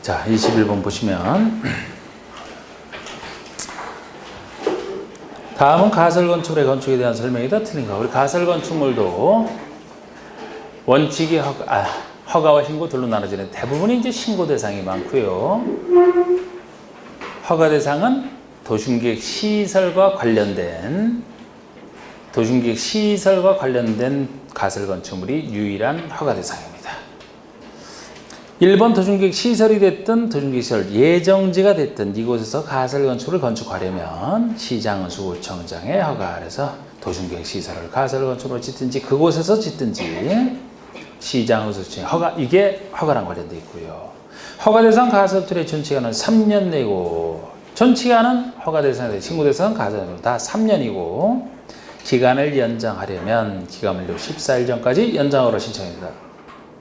자, 21번 보시면 다음은 가설건축물의 건축에 대한 설명이다. 틀린가? 우리 가설건축물도 원칙이 허가와 신고 둘로 나눠지는 대부분이 이제 신고 대상이 많고요. 허가 대상은 도심계획 시설과 관련된 가설건축물이 유일한 허가 대상입니다. 1번 도심계획 시설이 됐든 도심계획시설 예정지가 됐든 이곳에서 가설건축을 건축하려면 시장은 수구청장의 허가 아래서 도심계획 시설을 가설건축으로 짓든지 그곳에서 짓든지 시장 수구청의 허가, 이게 허가랑 관련되어 있고요. 허가 대상 가설툴의 전치기간은 3년 내고 전치기간은 허가 대상, 신고 대상, 가설은 다 3년이고 기간을 연장하려면 기간만료 14일 전까지 연장으로 신청합니다.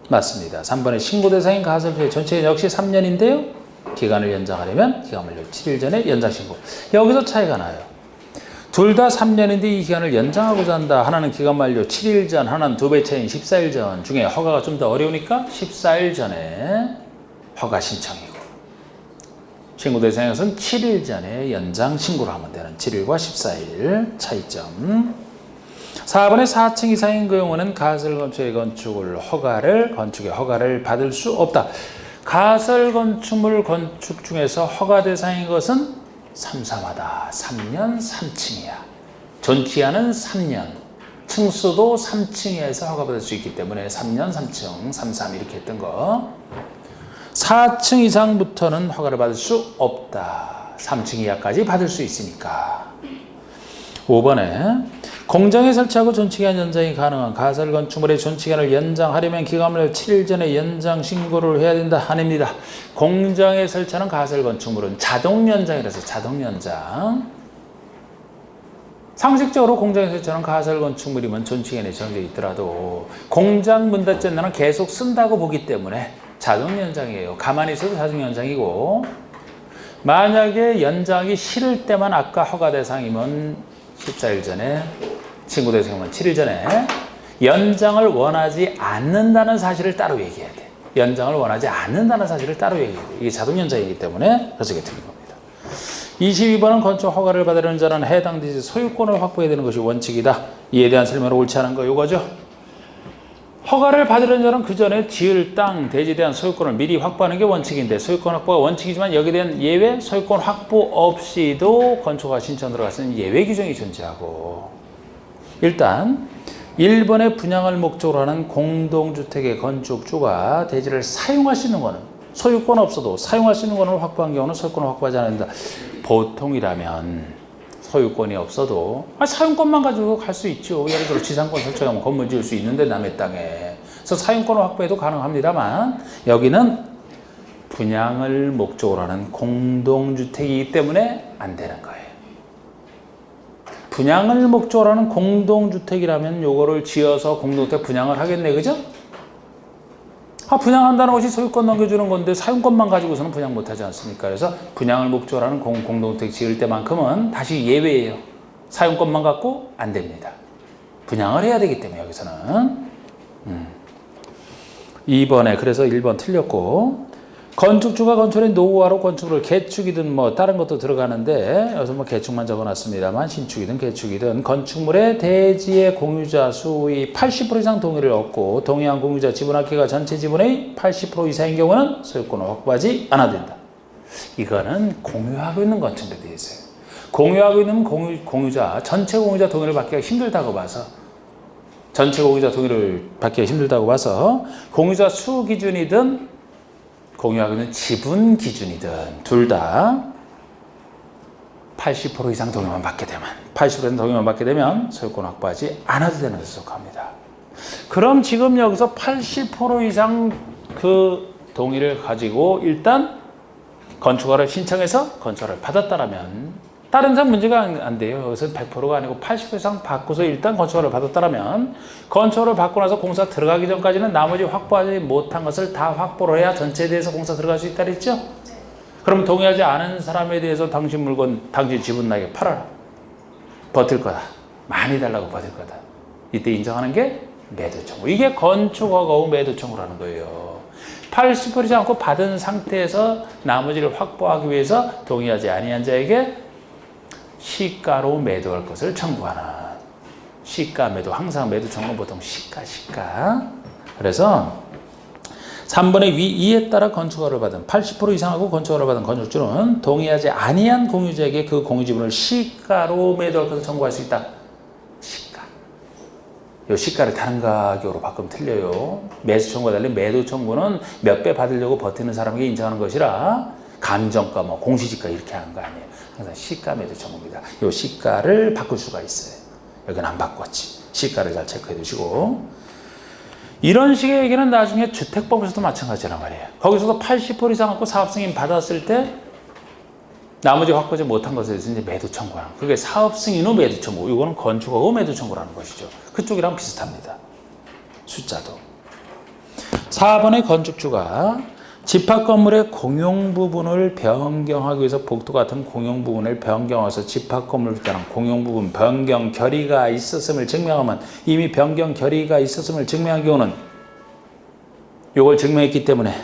맞습니다. 3번의 신고 대상인 가설투의 전체 역시 3년인데요. 기간을 연장하려면 기간만료 7일 전에 연장 신고. 여기서 차이가 나요. 둘 다 3년인데 이 기간을 연장하고자 한다. 하나는 기간만료 7일 전, 하나는 2배 차이인 14일 전 중에 허가가 좀 더 어려우니까 14일 전에 허가 신청이고 신고 대상에서는 7일 전에 연장 신고를 하면 되는 7일과 14일 차이점. 4번의 4층 이상인 경우는 가설건축의 건축의 허가를 받을 수 없다. 가설건축물 건축 중에서 허가 대상인 것은 삼삼하다. 3년 3층이야. 전치기간은 3년. 층수도 3층 이하에서 허가받을 수 있기 때문에 3년 3층, 33 이렇게 했던 거. 4층 이상부터는 허가를 받을 수 없다. 3층 이하까지 받을 수 있으니까. 5번에 공장에 설치하고 전치기간 연장이 가능한 가설건축물의 전치기간을 연장하려면 기간만료 7일 전에 연장 신고를 해야 된다. 아닙니다. 공장에 설치하는 가설건축물은 자동 연장이라서 자동 연장. 상식적으로 공장에 설치하는 가설건축물이면 전치기간이 정해져 있더라도 공장 문 닫는 날은 계속 쓴다고 보기 때문에 자동 연장이에요. 가만히 있어도 자동 연장이고 만약에 연장이 싫을 때만 아까 허가 대상이면 14일 전에 신고 대상이면 7일 전에 연장을 원하지 않는다는 사실을 따로 얘기해야 돼. 연장을 원하지 않는다는 사실을 따로 얘기해야 돼. 이게 자동 연장이기 때문에 그래서 이게 틀린 겁니다. 22번은 건축 허가를 받으려는 자는 해당 대지 소유권을 확보해야 되는 것이 원칙이다. 이에 대한 설명을 옳지 않은 거 이거죠. 허가를 받으려는 자는 그 전에 지을 땅, 대지에 대한 소유권을 미리 확보하는 게 원칙인데 소유권 확보가 원칙이지만 여기에 대한 예외, 소유권 확보 없이도 건축허가 신청 들어갔으면 예외 규정이 존재하고 일단 1번의 분양을 목적으로 하는 공동주택의 건축주가 대지를 사용할 수 있는 거는 소유권 없어도 사용할 수 있는 거는 확보한 경우는 소유권을 확보하지 않는다. 보통이라면 소유권이 없어도 사용권만 가지고 갈 수 있죠. 예를 들어 지상권 설정하면 건물 지을 수 있는데 남의 땅에. 그래서 사용권을 확보해도 가능합니다만 여기는 분양을 목적으로 하는 공동주택이기 때문에 안 되는 거예요. 분양을 목적으로 하는 공동주택이라면 요거를 지어서 공동주택 분양을 하겠네. 그죠? 분양한다는 것이 소유권 넘겨주는 건데 사용권만 가지고서는 분양 못하지 않습니까? 그래서 분양을 목적으로 하는 공동주택 지을 때만큼은 다시 예외예요. 사용권만 갖고 안 됩니다. 분양을 해야 되기 때문에 여기서는 2번에 그래서 1번 틀렸고 건축주가 건축의 노후화로 건축을 개축이든 뭐 다른 것도 들어가는데 여기서 뭐 개축만 적어놨습니다만 신축이든 개축이든 건축물의 대지의 공유자 수의 80% 이상 동의를 얻고 동의한 공유자 지분합계가 전체 지분의 80% 이상인 경우는 소유권을 확보하지 않아도 된다. 이거는 공유하고 있는 건축물에 되어 있어요. 공유하고 있는 공유자 전체 공유자 동의를 받기가 힘들다고 봐서 전체 공유자 동의를 받기가 힘들다고 봐서 공유자 수 기준이든 공유하고 있는 지분 기준이든 둘 다 80% 이상 동의만 받게 되면 80% 동의만 받게 되면 소유권 확보하지 않아도 되는 것에 속합니다. 그럼 지금 여기서 80% 이상 그 동의를 가지고 일단 건축허가를 신청해서 건축허가를 받았다라면 다른 사람 문제가 안 돼요. 여기서 100%가 아니고 80% 이상 받고서 일단 건축허가를 받았다라면 건축허가를 받고 나서 공사 들어가기 전까지는 나머지 확보하지 못한 것을 다 확보를 해야 전체에 대해서 공사 들어갈 수 있다 그랬죠? 그럼 동의하지 않은 사람에 대해서 당신 물건, 당신 지분 나에게 팔아라. 버틸 거다. 많이 달라고 버틸 거다. 이때 인정하는 게 매도 청구. 이게 건축허가 후 매도 청구라는 거예요. 80% 이상 않고 받은 상태에서 나머지를 확보하기 위해서 동의하지 아니한 자에게 시가로 매도할 것을 청구하는. 시가 매도, 항상 매도 청구는 보통 시가. 그래서 3번의 위 2에 따라 건축허가를 받은 80% 이상하고 건축허가를 받은 건축주는 동의하지 아니한 공유자에게 그 공유지분을 시가로 매도할 것을 청구할 수 있다. 시가. 이 시가를 다른 가격으로 바꾸면 틀려요. 매수 청구와 달리 매도 청구는 몇 배 받으려고 버티는 사람에게 인정하는 것이라 감정가, 공시지가 이렇게 하는 거 아니에요. 항상 시가 매도 청구입니다. 이 시가를 바꿀 수가 있어요. 여기는 안 바꿨지. 시가를 잘 체크해 두시고. 이런 식의 얘기는 나중에 주택법에서도 마찬가지란 말이에요. 거기서도 80% 이상 갖고 사업승인 받았을 때 나머지 확보하지 못한 것에 대해서 이제 매도 청구하는. 그게 사업승인 후 매도 청구. 이거는 건축허가 후 매도 청구라는 것이죠. 그쪽이랑 비슷합니다. 숫자도. 4번의 건축주가 집합 건물의 공용 부분을 변경하기 위해서 복도 같은 공용 부분을 변경해서 집합 건물에 따른 공용 부분 변경 결의가 있었음을 증명하면 이미 변경 결의가 있었음을 증명한 경우는 이걸 증명했기 때문에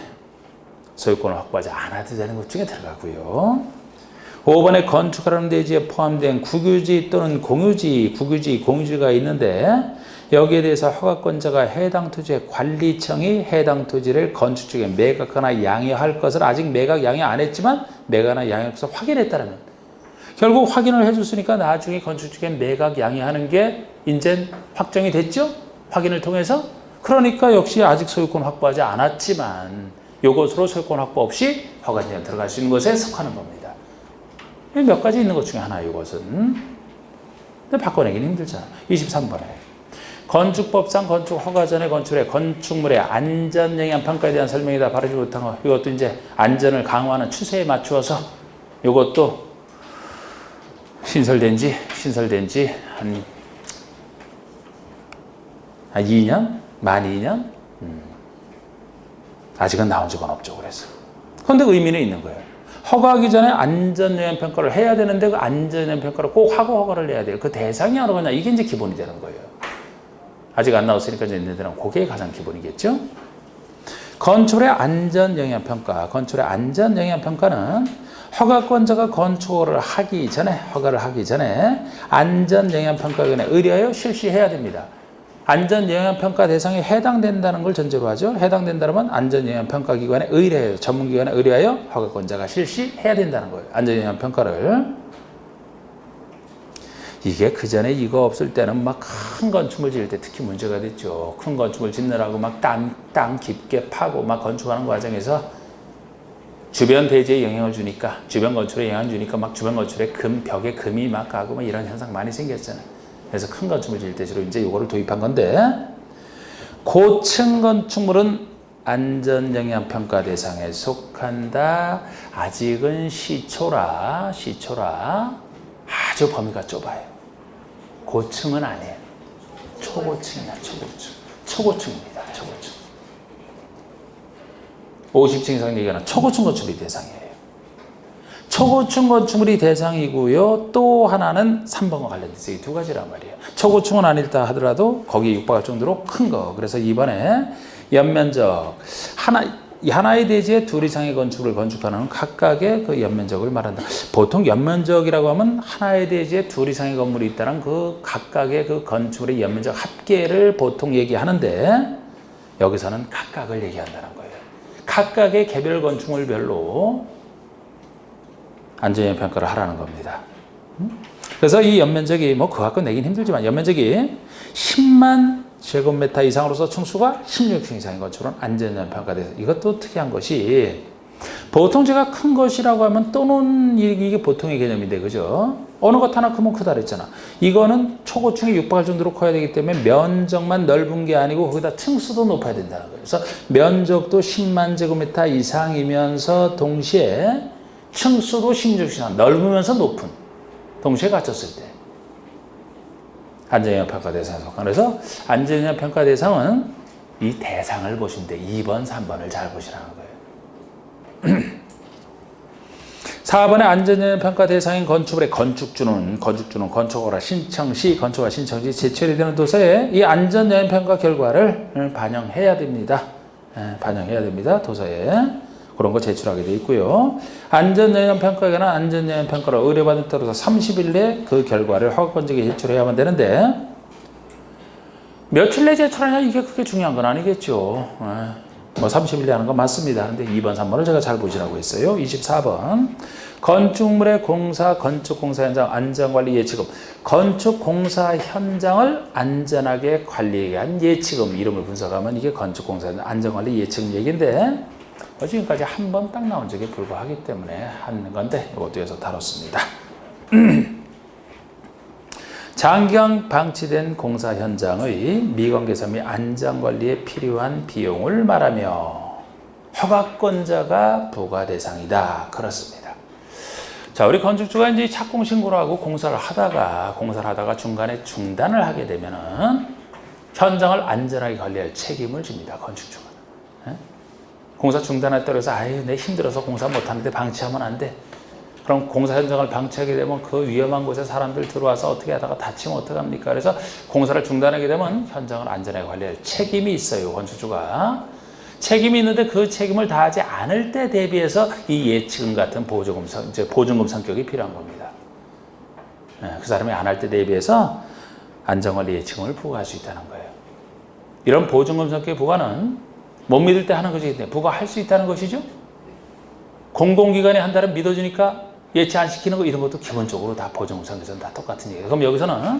소유권을 확보하지 않아도 되는 것 중에 들어가고요. 5번에 건축하라는 대지에 포함된 국유지 또는 공유지, 공유지가 있는데 여기에 대해서 허가권자가 해당 토지의 관리청이 해당 토지를 건축주에게 매각하거나 양해할 것을 아직 매각 양해 안 했지만 매각하나 양해할 것을 확인했다면 결국 확인을 해줬으니까 나중에 건축주에게 매각 양해하는 게 이제 확정이 됐죠? 확인을 통해서. 그러니까 역시 아직 소유권 확보하지 않았지만 이것으로 소유권 확보 없이 허가제한 들어갈 수 있는 것에 속하는 겁니다. 몇 가지 있는 것 중에 하나예요, 이것은. 근데 바꿔내기는 힘들잖아. 23번에. 건축법상 건축 허가 전에 건축의 건축물의 안전 영향 평가에 대한 설명이다. 바르지 못한 거. 이것도 이제 안전을 강화하는 추세에 맞추어서 이것도 신설된 지 한 2년? 만 2년? 아직은 나온 적은 없죠. 그래서. 그런데 의미는 있는 거예요. 허가하기 전에 안전영향평가를 해야 되는데 그 안전영향평가를 꼭 하고 허가를 내야 돼요. 그 대상이 어느 거냐. 이게 이제 기본이 되는 거예요. 아직 안 나왔으니까 이제 얘네들은 그게 가장 기본이겠죠. 건축의 안전영향평가. 건축의 안전영향평가는 허가권자가 건축을 하기 전에, 허가를 하기 전에 안전영향평가기관에 의뢰하여 실시해야 됩니다. 안전영향평가 대상에 해당된다는 걸 전제로 하죠. 해당된다면 안전영향평가기관에 의뢰하여, 전문기관에 의뢰하여 허가권자가 실시해야 된다는 거예요. 안전영향평가를. 이게 그 전에 이거 없을 때는 막 큰 건축물 지을 때 특히 문제가 됐죠. 큰 건축물 짓느라고 막 땅 깊게 파고 막 건축하는 과정에서 주변 대지에 영향을 주니까, 주변 건축에 영향을 주니까 막 주변 건축에 벽에 금이 막 가고 막 이런 현상 많이 생겼잖아요. 그래서 큰 건축물 지을 때 주로 이제 이거를 도입한 건데, 고층 건축물은 안전영향평가 대상에 속한다. 아직은 시초라 아주 범위가 좁아요. 고층은 아니에요. 초고층이야, 초고층입니다, 초고층. 50층 이상 얘기하는 초고층 건축물이 대상이에요. 초고층 건축물이 대상이고요. 또 하나는 3번과 관련돼서 이 두 가지란 말이에요. 초고층은 아니다 하더라도 거기에 육박할 정도로 큰 거. 그래서 이번에 연면적 하나의 대지에 둘 이상의 건축을 건축하는 각각의 그 연면적을 말한다. 보통 연면적이라고 하면 하나의 대지에 둘 이상의 건물이 있다는 그 각각의 그 건축물의 연면적 합계를 보통 얘기하는데 여기서는 각각을 얘기한다는 거예요. 각각의 개별 건축물별로 안전영향평가를 하라는 겁니다. 그래서 이 연면적이 그 갖고 내긴 힘들지만 연면적이 10만 제곱미터 이상으로서 층수가 16층 이상인 것처럼 안전영향평가돼서 이것도 특이한 것이 보통 제가 큰 것이라고 하면 또는 이게 보통의 개념인데 그죠? 어느 것 하나 크면 크다 그랬잖아. 이거는 초고층에 육박할 정도로 커야 되기 때문에 면적만 넓은 게 아니고 거기다 층수도 높아야 된다는 거예요. 그래서 면적도 10만 제곱미터 이상이면서 동시에 층수도 16층 이상 넓으면서 높은 동시에 갖췄을 때 안전영향평가 대상에 속한. 그래서 안전영향평가 대상은 이 대상을 보시면 돼. 2번, 3번을 잘 보시라는 거예요. 4번의 안전영향평가 대상인 건축물의 건축주는 건축허가 신청 시 건축허가 신청 시 제출이 되는 도서에 이 안전영향평가 결과를 반영해야 됩니다. 반영해야 됩니다. 도서에. 그런 거 제출하게 돼 있고요. 안전영향평가에 관한 안전영향평가를 의뢰받은 따라서 30일 내에 그 결과를 허가권자에게 제출해야만 되는데 며칠 내에 제출하냐 이게 그게 중요한 건 아니겠죠. 뭐 30일 내에 하는 건 맞습니다. 근데 2번, 3번을 제가 잘 보시라고 했어요. 24번. 건축물의 공사, 건축공사 현장 안전관리 예치금. 건축공사 현장을 안전하게 관리하기 위한 예치금. 이름을 분석하면 이게 건축공사 안전관리 예치금 얘기인데 지금까지 한 번 딱 나온 적에 불과하기 때문에 하는 건데 이것도 여기서 다뤘습니다. 장기간 방치된 공사 현장의 미관 개선 및 안전관리에 필요한 비용을 말하며 허가권자가 부과 대상이다. 그렇습니다. 자, 우리 건축주가 이제 착공 신고를 하고 공사를 하다가 중간에 중단을 하게 되면은 현장을 안전하게 관리할 책임을 집니다. 건축주가. 공사 중단했다고 해서 아유 내 힘들어서 공사 못하는데 방치하면 안 돼. 그럼 공사 현장을 방치하게 되면 그 위험한 곳에 사람들 들어와서 어떻게 하다가 다치면 어떡합니까? 그래서 공사를 중단하게 되면 현장을 안전하게 관리할 책임이 있어요. 건축주가. 책임이 있는데 그 책임을 다하지 않을 때 대비해서 이 예치금 같은 보증금 성격이 필요한 겁니다. 그 사람이 안 할 때 대비해서 안전관리 예치금을 부과할 수 있다는 거예요. 이런 보증금 성격의 부과는 못 믿을 때 하는 것이기 때문에 부과할 수 있다는 것이죠. 공공기관이 한다면 믿어주니까 예치 안 시키는 거 이런 것도 기본적으로 다 보증금 성격에서는 다 똑같은 얘기예요. 그럼 여기서는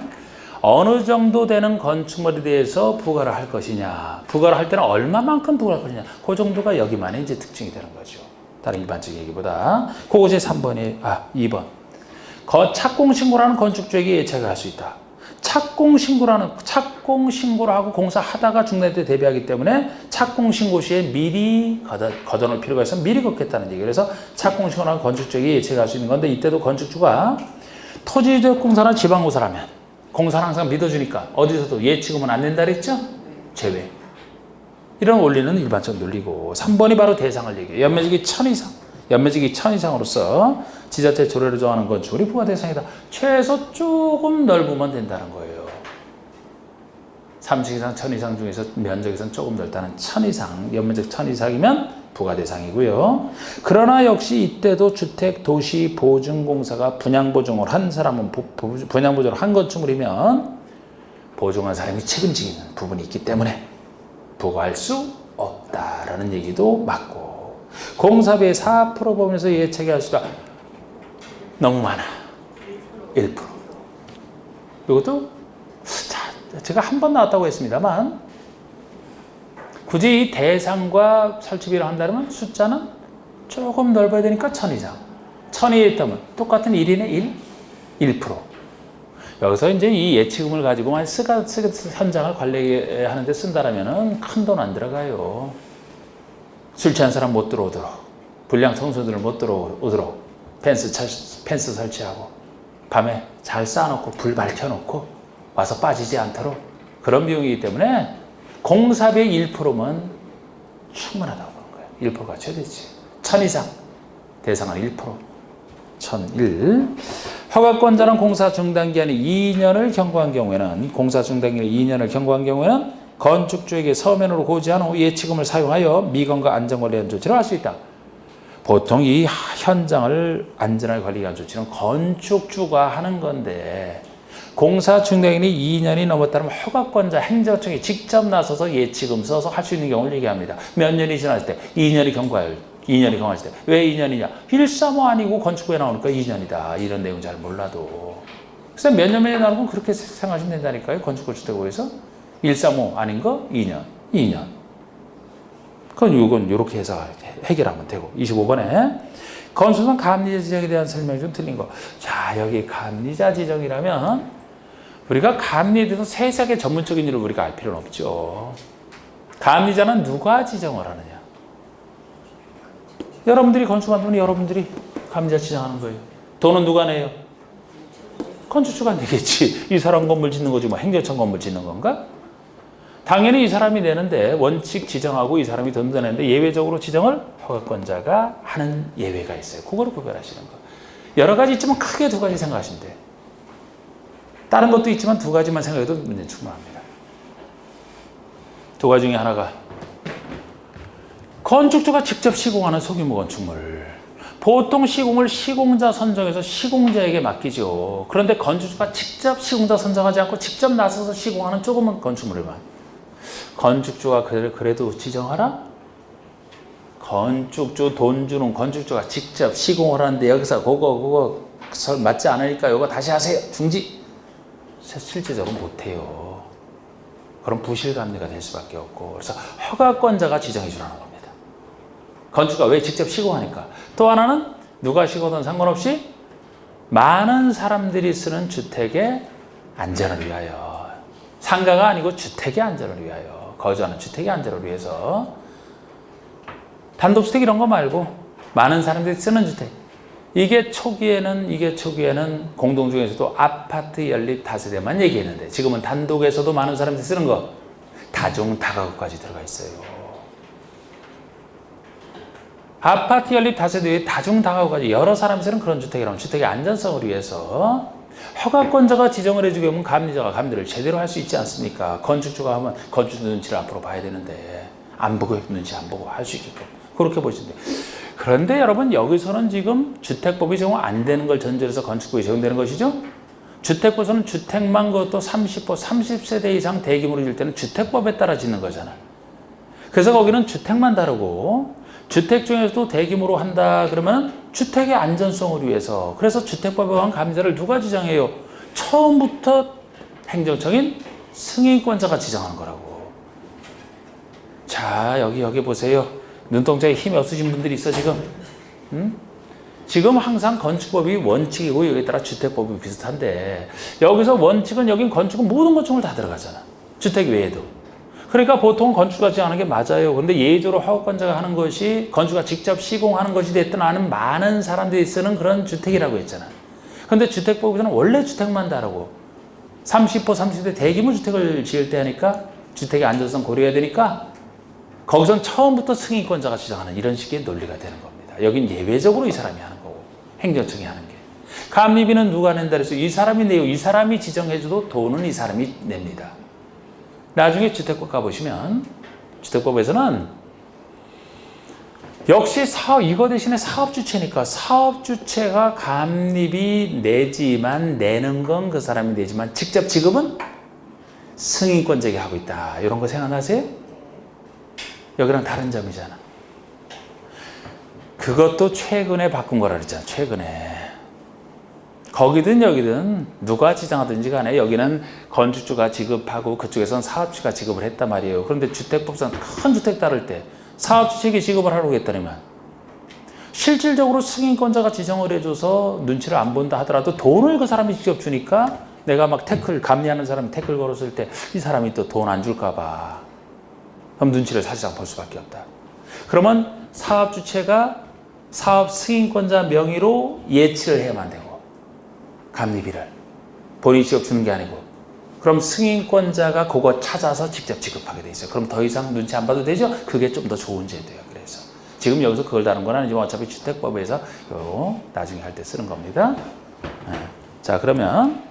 어느 정도 되는 건축물에 대해서 부과를 할 것이냐, 부과를 할 때는 얼마만큼 부과할 것이냐, 그 정도가 여기만의 이제 특징이 되는 거죠. 다른 일반적인 얘기보다. 그것이 2번. 착공신고라는 건축주에게 예체가 할 수 있다. 착공신고를 하고 공사하다가 중단할 때 대비하기 때문에 착공신고 시에 미리 걷어놓을 필요가 있어서 미리 걷겠다는 얘기예요. 그래서 착공신고를 하고 건축주에게 예체가 할 수 있는 건데 이때도 건축주가 토지적 공사나 지방공사라면 공사는 항상 믿어주니까 어디서도 예치금은 안 낸다 그랬죠? 제외. 이런 원리는 일반적 논리고 3번이 바로 대상을 얘기해요. 연면적이 1000 이상. 연면적이 1000 이상으로서 지자체 조례를 정하는 건축물이 부과 대상이다. 최소 조금 넓으면 된다는 거예요. 30 이상, 1000 이상 중에서 면적에서는 조금 넓다는 1000 이상, 연면적 1000 이상이면 부과 대상이고요. 그러나 역시 이때도 주택, 도시, 보증공사가 분양보증을 한 사람은 분양보증을 한 건축물이면 보증한 사람이 책임지는 부분이 있기 때문에 부과할 수 없다라는 얘기도 맞고 공사비의 4% 범위에서 예체계할 수가 너무 많아. 1%. 이것도 제가 한 번 나왔다고 했습니다만 굳이 이 대상과 설치비를 한다면 숫자는 조금 넓어야 되니까 1000 이상. 1000이 있다면 똑같은 1인의 1%. 여기서 이제 이 예치금을 가지고만 현장을 관리하는 데 쓴다라면 큰 돈 안 들어가요. 술 취한 사람 못 들어오도록, 불량 청소년들 못 들어오도록 펜스 설치하고 밤에 잘 쌓아놓고 불 밝혀놓고 와서 빠지지 않도록 그런 비용이기 때문에 공사비의 1%면 충분하다고 보는 거예요. 1%가 최대치. 1000 이상 대상은 1%. 1001. 허가권자는 공사 중단기한이 2년을 경과한 경우에는 건축주에게 서면으로 고지한 후 예치금을 사용하여 미관과 안전관리한 조치를 할 수 있다. 보통 이 현장을 안전하게 관리한 조치는 건축주가 하는 건데 공사 중단기한이 2년이 넘었다면 허가권자 행정청이 직접 나서서 예치금 써서 할 수 있는 경우를 얘기합니다. 몇 년이 지났을 때 2년이 경과할 때 왜 2년이냐? 135 아니고 건축부에 나오니까 2년이다. 이런 내용 잘 몰라도 그래서 몇 년에 나오는 건 그렇게 생각하시면 된다니까요. 건축건축대고에서 135 아닌 거 2년. 그건 이건 이렇게 해서 해결하면 되고 25번에 건축상 감리자 지정에 대한 설명이 좀 틀린 거. 자, 여기 감리자 지정이라면 우리가 감리에 대해서 세세하게 전문적인 일을 우리가 알 필요는 없죠. 감리자는 누가 지정을 하느냐? 여러분들이 건축한 돈이 여러분들이 감리자 지정하는 거예요. 돈은 누가 내요? 건축주가 내겠지. 이 사람 건물 짓는 거지 뭐 행정청 건물 짓는 건가? 당연히 이 사람이 내는데 원칙 지정하고 이 사람이 돈 내는데 예외적으로 지정을 허가권자가 하는 예외가 있어요. 그거를 구별하시는 거. 여러 가지 있지만 크게 두 가지 생각하시면 돼요. 다른 것도 있지만 두 가지만 생각해도 문제는 충분합니다. 두 가지 중에 하나가 건축주가 직접 시공하는 소규모 건축물. 보통 시공을 시공자 선정해서 시공자에게 맡기죠. 그런데 건축주가 직접 시공자 선정하지 않고 직접 나서서 시공하는 조그만 건축물만 건축주가 그래도 지정하라? 건축주 돈 주는 건축주가 직접 시공을 하는데 여기서 그거 맞지 않으니까 이거 다시 하세요. 중지. 실제적으로 못해요. 그럼 부실감리가 될 수밖에 없고, 그래서 허가권자가 지정해 주라는 겁니다. 건축가 왜 직접 시공하니까. 또 하나는 누가 시공하든 상관없이 많은 사람들이 쓰는 주택의 안전을 위하여, 상가가 아니고 주택의 안전을 위하여, 거주하는 주택의 안전을 위해서 단독주택 이런 거 말고 많은 사람들이 쓰는 주택. 이게 초기에는 공동 중에서도 아파트 연립 다세대만 얘기했는데 지금은 단독에서도 많은 사람들이 쓰는 거 다중 다가구까지 들어가 있어요. 아파트 연립 다세대에 다중 다가구까지 여러 사람이 쓰는 그런 주택이라면 주택의 안전성을 위해서 허가권자가 지정을 해주게 하면 감리자가 감리를 제대로 할 수 있지 않습니까? 건축주가 하면 건축주 눈치를 앞으로 봐야 되는데 안 보고 눈치 안 보고 할 수 있게끔 그렇게 보시면 돼요. 그런데 여러분 여기서는 지금 주택법이 적용 안 되는 걸 전제로 해서 건축법이 적용되는 것이죠. 주택법에서는 주택만 그것도 30세대 이상 대규모로 질 때는 주택법에 따라 짓는 거잖아. 그래서 거기는 주택만 다르고 주택 중에서도 대규모로 한다 그러면 주택의 안전성을 위해서, 그래서 주택법에 관한 감리자를 누가 지정해요? 처음부터 행정청인 승인권자가 지정하는 거라고. 자, 여기 보세요. 눈동자에 힘이 없으신 분들이 있어 지금. 지금 항상 건축법이 원칙이고 여기에 따라 주택법이 비슷한데 여기서 원칙은 여긴 건축은 모든 건축물 다 들어가잖아. 주택 외에도. 그러니까 보통 건축가 지정하는 게 맞아요. 그런데 예외적으로 허가권자가 하는 것이 건축가 직접 시공하는 것이 됐든 아는 많은 사람들이 쓰는 그런 주택이라고 했잖아. 그런데 주택법에서는 원래 주택만 다르고 30대 대규모 주택을 지을 때 하니까 주택의 안전성 고려해야 되니까 거기선 처음부터 승인권자가 지정하는 이런 식의 논리가 되는 겁니다. 여긴 예외적으로 이 사람이 하는 거고 행정청이 하는 게. 감리비는 누가 낸다 그래서 이 사람이 내요. 이 사람이 지정해줘도 돈은 이 사람이 냅니다. 나중에 주택법 가보시면 주택법에서는 역시 이거 대신에 사업주체니까 사업주체가 감리비 내는 건 그 사람이 내지만 직접 지급은 승인권자에게 하고 있다. 이런 거 생각나세요? 여기랑 다른 점이잖아. 그것도 최근에 바꾼 거라 그랬잖아. 최근에. 거기든 여기든 누가 지정하든지 간에 여기는 건축주가 지급하고 그쪽에서는 사업주가 지급을 했단 말이에요. 그런데 주택법상 큰 주택 다룰 때 사업주체에게 지급을 하라고 했더니만 실질적으로 승인권자가 지정을 해줘서 눈치를 안 본다 하더라도 돈을 그 사람이 직접 주니까 내가 막 감리하는 사람이 태클 걸었을 때 이 사람이 또 돈 안 줄까 봐. 그럼 눈치를 사실상 볼 수밖에 없다. 그러면 사업주체가 사업 승인권자 명의로 예치를 해야만 되고 감리비를 본인이 직접 주는 게 아니고 그럼 승인권자가 그거 찾아서 직접 지급하게 돼 있어요. 그럼 더 이상 눈치 안 봐도 되죠? 그게 좀 더 좋은 제도예요. 그래서 지금 여기서 그걸 다룬 건 아니지만 어차피 주택법에서 나중에 할 때 쓰는 겁니다. 자, 그러면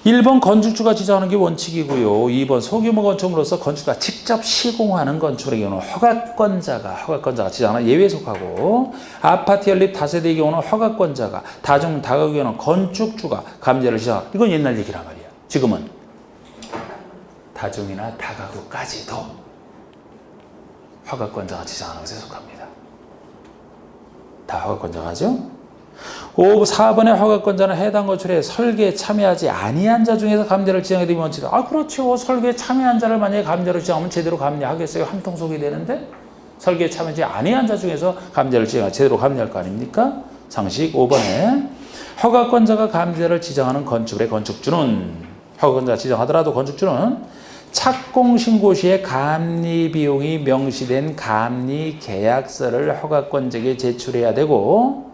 1번 건축주가 지정하는 게 원칙이고요. 2번 소규모 건축물로서 건축주가 직접 시공하는 건축의 경우는 허가권자가 지정하는 예외에 속하고 아파트 연립 다세대의 경우는 허가권자가 다중 다가구의 경우는 건축주가 감리자를 지정하는 이건 옛날 얘기란 말이야. 지금은 다중이나 다가구까지도 허가권자가 지정하는 것에 속합니다. 다 허가권자가 하죠. 4번의 허가권자는 해당 건축에 설계에 참여하지 아니한 자 중에서 감리자를 지정해 드리면 원칙이다. 그렇죠. 설계에 참여한 자를 만약에 감리자로 지정하면 제대로 감리하겠어요? 한통속이 되는데 설계에 참여하지 아니한 자 중에서 감리자를 지정하면 제대로 감리할 거 아닙니까? 상식 5번에 허가권자가 감리자를 지정하는 건축물의 건축주는 허가권자가 지정하더라도 건축주는 착공신고 시에 감리 비용이 명시된 감리 계약서를 허가권자에게 제출해야 되고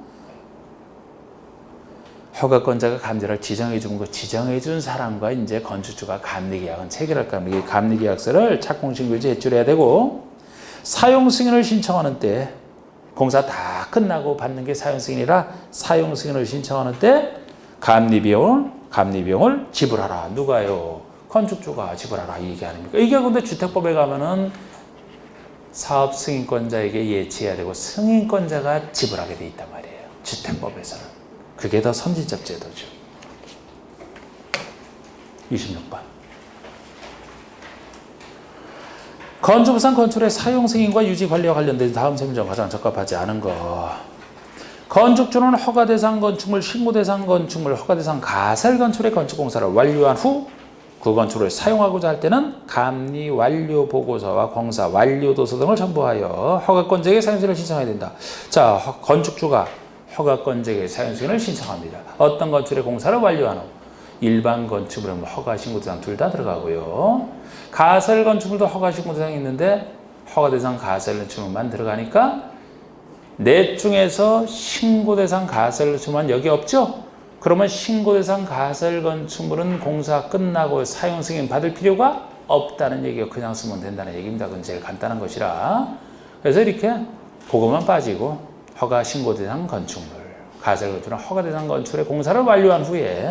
허가권자가 감리자를 지정해 준 거 지정해 준 사람과 이제 건축주가 감리 계약은 체결할 감리 계약서를 착공신고에 제출해야 되고 사용 승인을 신청하는 때 공사 다 끝나고 받는 게 사용 승인이라 사용 승인을 신청하는 때 감리 비용을 지불하라. 누가요? 건축주가 지불하라 이 얘기 아닙니까? 이게 근데 주택법에 가면은 사업 승인권자에게 예치해야 되고 승인권자가 지불하게 돼 있단 말이에요. 주택법에서는. 그게 더 선진적 제도죠. 26번. 건축부상 건축의 사용 승인과 유지 관리와 관련된 다음 세무 중 가장 적합하지 않은 것. 건축주는 허가 대상 건축물, 신고 대상 건축물, 허가 대상 가설 건축의 건축 공사를 완료한 후 그 건축을 사용하고자 할 때는 감리 완료 보고서와 공사 완료 도서 등을 첨부하여 허가권자에게 사용승인을 신청해야 된다. 자, 건축주가 허가권자에게 사용승인을 신청합니다. 어떤 건축의 공사를 완료한 후 일반 건축물은 허가 신고 대상 둘 다 들어가고요. 가설 건축물도 허가 신고 대상이 있는데 허가 대상 가설 건축물만 들어가니까 넷 중에서 신고 대상 가설 건축물만 여기 없죠? 그러면 신고 대상 가설 건축물은 공사 끝나고 사용 승인 받을 필요가 없다는 얘기가 그냥 쓰면 된다는 얘기입니다. 그건 제일 간단한 것이라. 그래서 이렇게 그것만 빠지고 허가 신고 대상 건축물, 가설 건축물은 허가 대상 건축물의 공사를 완료한 후에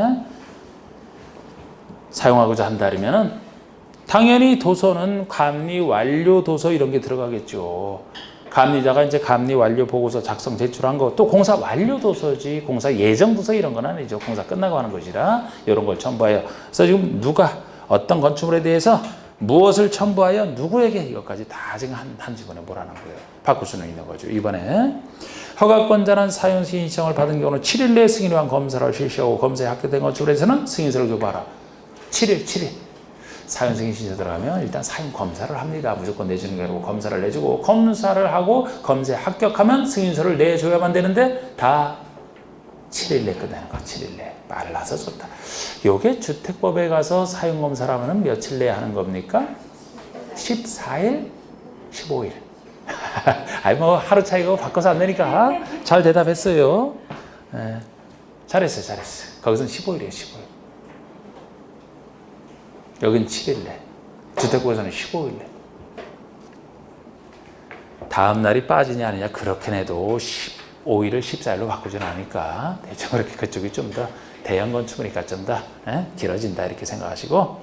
사용하고자 한다면은 당연히 도서는 감리 완료 도서 이런 게 들어가겠죠. 감리자가 이제 감리 완료 보고서 작성 제출한 거 또 공사 완료 도서지 공사 예정 도서 이런 건 아니죠. 공사 끝나고 하는 것이라 이런 걸 첨부하여. 그래서 지금 누가 어떤 건축물에 대해서 무엇을 첨부하여 누구에게 이것까지 다 지금 한 지번에 뭐라는 거예요. 바꿀 수는 있는 거죠. 이번에 허가권자는 사용 승인 신청을 받은 경우는 7일 내에 승인을 한 검사를 실시하고 검사에 합격된 건축물에서는 승인서를 교부하라. 7일. 사용 승인 신청 들어가면 일단 사용 검사를 합니다. 무조건 내주는 게 아니고 검사를 내주고 검사를 하고 검사에 합격하면 승인서를 내줘야만 되는데 다 7일 내 끝내는 거. 7일 내. 빨라서 좋다. 요게 주택법에 가서 사용 검사를 하면 며칠 내에 하는 겁니까? 14일? 15일. 아니 뭐 하루 차이가 바꿔서 안 되니까 잘 대답했어요. 네. 잘했어요. 거기서는 15일이에요. 15일. 여긴 7일 내. 주택법에서는 15일 내. 다음 날이 빠지냐 아니냐 그렇게 해도 15일을 14일로 바꾸지는 않으니까 대충 그렇게 그쪽이 좀 더 대형 건축이니까 좀 더 길어진다 이렇게 생각하시고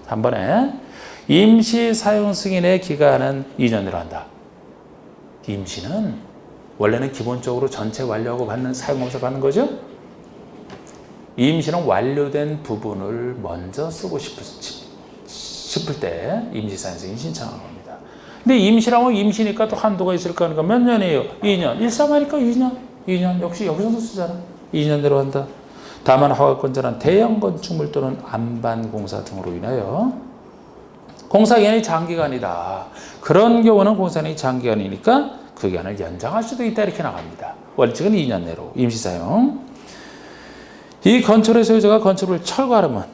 3번에 임시 사용 승인의 기간은 2년으로 한다. 임시는 원래는 기본적으로 전체 완료하고 받는 사용검사 받는 거죠. 임시는 완료된 부분을 먼저 쓰고 싶을 때 임시 사용 승인 신청하는 겁니다. 근데 임시라면 임시니까 또 한도가 있을 거니까 몇 년이에요? 2년. 일상하니까 2년. 역시 여기서도 쓰잖아. 2년대로 한다. 다만 허가권자는 대형 건축물 또는 안반 공사 등으로 인하여 공사 기간이 장기간이다. 그런 경우는 공사 기간이 장기간이니까 그 기간을 연장할 수도 있다 이렇게 나갑니다. 원칙은 2년 내로 임시 사용. 이 건축의 소유자가 건축을 철거하려면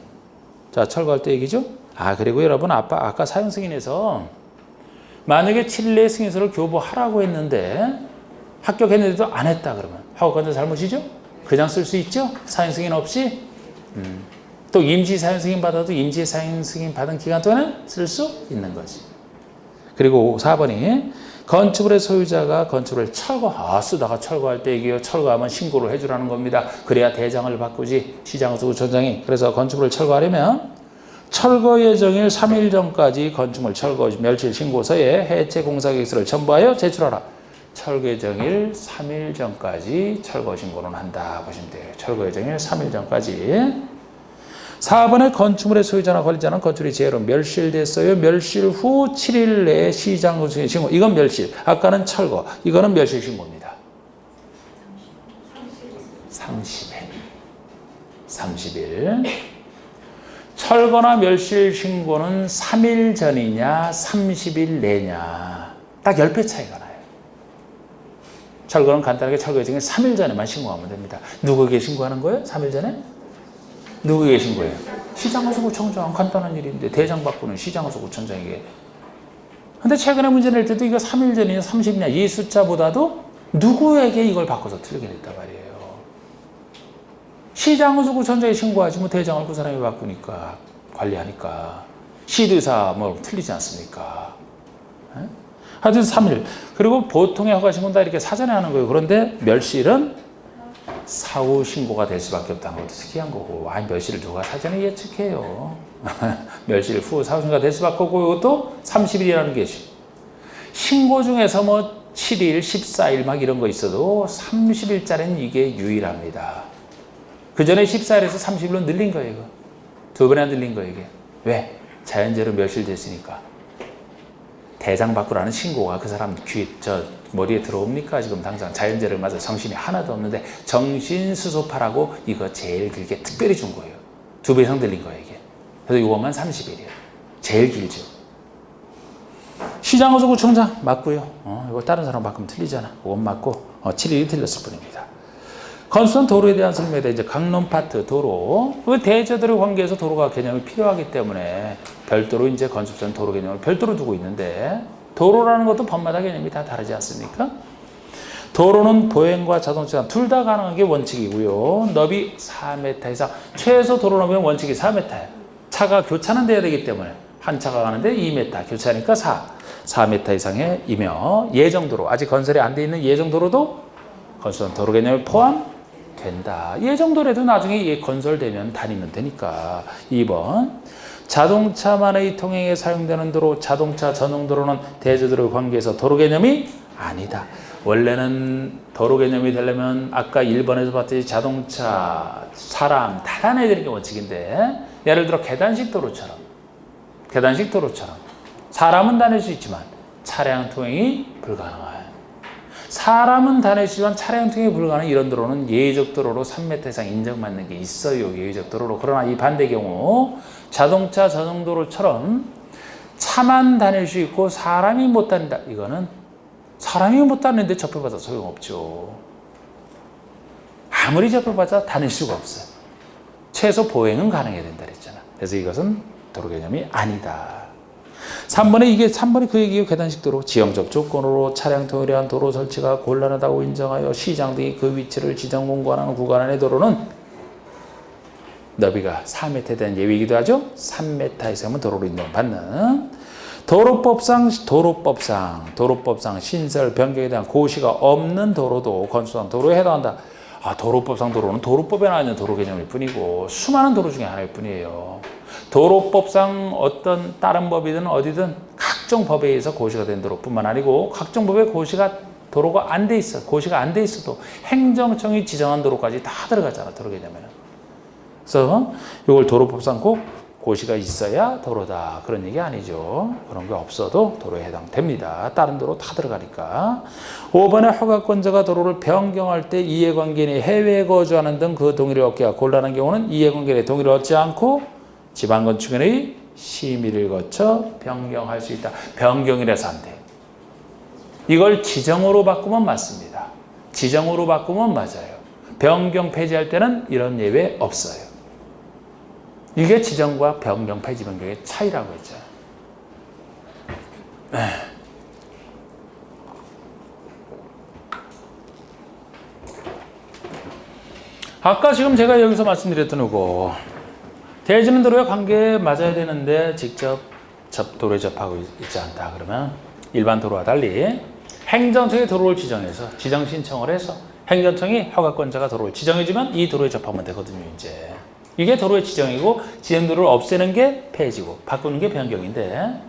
자 철거할 때 얘기죠. 그리고 여러분 아까 사용 승인에서 만약에 7일 내에 승인서를 교부하라고 했는데 합격했는데도 안 했다 그러면 허가권자 잘못이죠? 그냥 쓸 수 있죠? 사용 승인 없이. 또 임시 사용 승인 받아도 임시 사용 승인 받은 기간 동안에 쓸 수 있는 거지. 그리고 4번이 건축물의 소유자가 건축을 쓰다가 철거할 때 이게 철거하면 신고를 해주라는 겁니다. 그래야 대장을 바꾸지 시장수구청장이. 그래서 건축물을 철거하려면 철거 예정일 3일 전까지 건축물 철거 멸실 신고서에 해체 공사 계획서를 첨부하여 제출하라. 철거 예정일 3일 전까지 철거 신고는 한다 보시면 돼요. 철거 예정일 3일 전까지. 4번에 건축물의 소유자나 관리자는 건축물이 제로 멸실됐어요. 멸실 후 7일 내에 시장 건축의 신고. 이건 멸실. 아까는 철거. 이거는 멸실 신고입니다. 30일. 철거나 멸실 신고는 3일 전이냐 30일 내냐 딱 10배 차이가 나요. 철거는 간단하게 철거 예정일 3일 전에만 신고하면 됩니다. 누구에게 신고하는 거예요? 3일 전에? 누구에게 신고해요? 시장하수구청장. 간단한 일인데 대장 바꾸는 시장하수구청장에게. 근데 최근에 문제 낼 때도 이거 3일 전이냐 30일이냐 이 숫자보다도 누구에게 이걸 바꿔서 틀리게 됐단 말이에요. 시장하수구청장에 신고하지 뭐 대장을 그 사람이 바꾸니까 관리하니까 시도사 뭐 틀리지 않습니까? 에? 하여튼 3일. 그리고 보통의 허가 신고는 다 이렇게 사전에 하는 거예요. 그런데 멸실은 사후 신고가 될 수밖에 없다는 것도 특이한 거고. 멸실을 누가 사전에 예측해요. 멸실 후 사후 신고가 될 수밖에 없고 이것도 30일이라는 게 신고 중에서 뭐 7일, 14일 막 이런 거 있어도 30일짜리는 이게 유일합니다. 그 전에 14일에서 30일로 늘린 거예요. 이거. 2번이나 늘린 거예요. 이게. 왜? 자연재해로 멸실됐으니까. 대장 밖으로라는 신고가 그 사람 머리에 들어옵니까? 지금 당장 자연재해를 맞아 정신이 하나도 없는데 정신수소파라고 이거 제일 길게 특별히 준 거예요. 2배 이상 늘린 거예요. 이게. 그래서 이것만 30일이에요. 제일 길죠. 시장호수구청장 맞고요. 이거 다른 사람 바꾸면 틀리잖아. 그건 맞고 7일이 틀렸을 뿐입니다. 건수선 도로에 대한 설명에 대해 이제 강론 파트 도로 대저도로 관계에서 도로가 개념이 필요하기 때문에 별도로 이제 건축선 도로 개념을 별도로 두고 있는데 도로라는 것도 법마다 개념이 다 다르지 않습니까? 도로는 보행과 자동차 둘 다 가능한 게 원칙이고요. 너비 4m 이상 최소 도로 너비 원칙이 4m예요. 차가 교차는 돼야 되기 때문에 한 차가 가는데 2m 교차니까 4m 이상이며 예정도로 아직 건설이 안 돼 있는 예정도로도 건설은 도로 개념에 포함된다. 예정도로도 나중에 건설되면 다니면 되니까. 2번 자동차만의 통행에 사용되는 도로 자동차 전용도로는 대저도로 관계에서 도로 개념이 아니다. 원래는 도로 개념이 되려면 아까 1번에서 봤듯이 자동차, 사람 다 다녀야 되는 게 원칙인데 예를 들어 계단식 도로처럼 사람은 다닐 수 있지만 차량 통행이 불가능한 사람은 다닐 수 있지만 차량 통행이 불가능한 이런 도로는 예외적 도로로 3m 이상 인정받는 게 있어요. 예외적 도로로. 그러나 이 반대 경우 자동차 전용 도로처럼 차만 다닐 수 있고 사람이 못 다닌다. 이거는 사람이 못 다니는데 접해봐서 소용없죠. 아무리 접해봐서 다닐 수가 없어요. 최소 보행은 가능해야 된다 그랬잖아. 그래서 이것은 도로 개념이 아니다. 3번이 그 얘기예요. 계단식 도로. 지형적 조건으로 차량 통행을 위한 도로 설치가 곤란하다고 인정하여 시장 등이 그 위치를 지정 공고하는 구간 안의 도로는 너비가 4m에 대한 예외이기도 하죠. 3m 이상은 도로로 인정받는 도로법상 신설 변경에 대한 고시가 없는 도로도 건수한 도로에 해당한다. 도로법상 도로는 도로법에 나와 있는 도로 개념일 뿐이고 수많은 도로 중에 하나일 뿐이에요. 도로법상 어떤 다른 법이든 어디든 각종 법에 의해서 고시가 된 도로뿐만 아니고 각종 법에 도로가 안 돼 있어. 고시가 안 돼 있어도 행정청이 지정한 도로까지 다 들어가잖아. 도로 개념에는. 그래서 이걸 도로법상 꼭 고시가 있어야 도로다. 그런 얘기 아니죠. 그런 게 없어도 도로에 해당됩니다. 다른 도로 다 들어가니까. 5번에 허가권자가 도로를 변경할 때 이해관계인이 해외에 거주하는 등 그 동의를 얻기가 곤란한 경우는 이해관계인의 동의를 얻지 않고 지방건축원의 심의를 거쳐 변경할 수 있다. 변경이라서 안 돼. 이걸 지정으로 바꾸면 맞습니다. 지정으로 바꾸면 맞아요. 변경 폐지할 때는 이런 예외 없어요. 이게 지정과 변경, 폐지, 변경의 차이라고 했죠. 아까 지금 제가 여기서 말씀드렸던 거 대지는 도로에 관계에 맞아야 되는데 직접 도로에 접하고 있지 않다. 그러면 일반 도로와 달리 행정청이 도로를 지정해서 지정 신청을 해서 행정청이 허가권자가 도로를 지정해주면 이 도로에 접하면 되거든요. 이제 이게 도로의 지정이고 지정도로를 없애는 게 폐지고 바꾸는 게 변경인데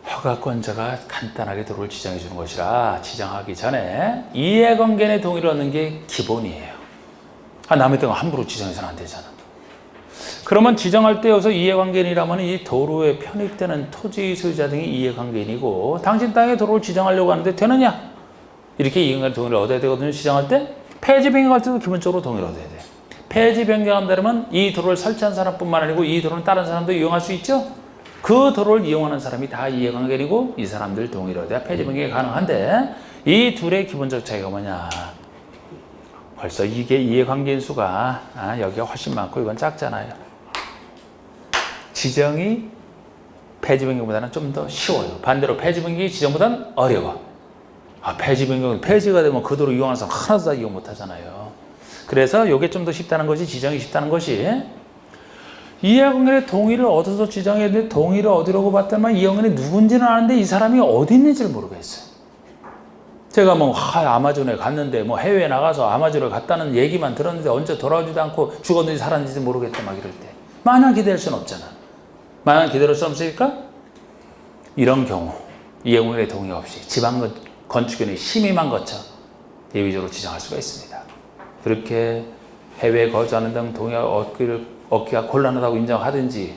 허가권자가 간단하게 도로를 지정해 주는 것이라 지정하기 전에 이해관계인의 동의를 얻는 게 기본이에요. 남의 땅을 함부로 지정해서는 안 되잖아. 그러면 지정할 때 여기서 이해관계인이라면 이 도로에 편입되는 토지 소유자 등이 이해관계인이고 당신 땅에 도로를 지정하려고 하는데 되느냐? 이렇게 이해관계인 동의를 얻어야 되거든요. 지정할 때. 폐지 변경할 때도 기본적으로 동의를 얻어야 돼. 폐지 변경한다면 이 도로를 설치한 사람뿐만 아니고 이 도로는 다른 사람도 이용할 수 있죠. 그 도로를 이용하는 사람이 다 이해관계인이고 이 사람들 동의를 얻어야 폐지 변경이 가능한데 이 둘의 기본적 차이가 뭐냐. 벌써 이게 이해관계인 수가 여기가 훨씬 많고 이건 작잖아요. 지정이 폐지 변경보다는 좀 더 쉬워요. 반대로 폐지 변경이 지정보다는 어려워. 폐지 변경은 폐지가 되면 그 도로 이용하는 사람 하나도 다 이용 못 하잖아요. 그래서 이게 좀 더 쉽다는 것이 지정이 쉽다는 것이 이해관계인의 동의를 얻어서 지정해야 되는데 동의를 얻으려고 봤더니 이해관계인이 누군지는 아는데 이 사람이 어디 있는지를 모르겠어요. 제가 아마존에 갔는데 해외에 나가서 아마존에 갔다는 얘기만 들었는데 언제 돌아오지도 않고 죽었는지 살았는지도 모르겠다 막 이럴 때 마냥 기대할 수는 없잖아. 마냥 기대할 수 없으니까 이런 경우 이용인의 동의 없이 지방 건축원의 심의만 거쳐 예외적으로 지정할 수가 있습니다. 그렇게 해외에 거주하는 등 동의 얻기가 곤란하다고 인정하든지